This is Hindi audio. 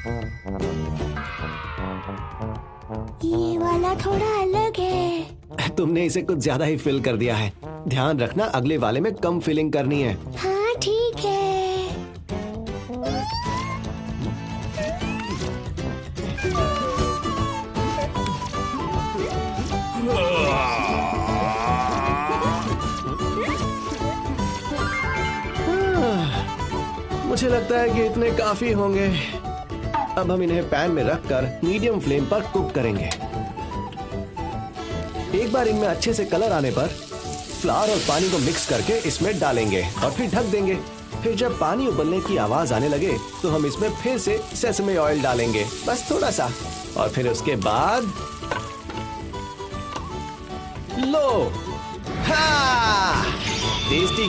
ये वाला थोड़ा अलग है। तुमने इसे कुछ ज्यादा ही फिल कर दिया है। ध्यान रखना, अगले वाले में कम फिलिंग करनी है। हाँ ठीक है। मुझे लगता है कि इतने काफी होंगे। अब हम इन्हें पैन में रखकर मीडियम फ्लेम पर कुक करेंगे। एक बार इनमें अच्छे से कलर आने पर फ्लावर और पानी को मिक्स करके इसमें डालेंगे और फिर ढक देंगे। फिर जब पानी उबलने की आवाज आने लगे तो हम इसमें फिर से सेसमे ऑयल डालेंगे, बस थोड़ा सा। और फिर उसके बाद लो, हाँ, टेस्टी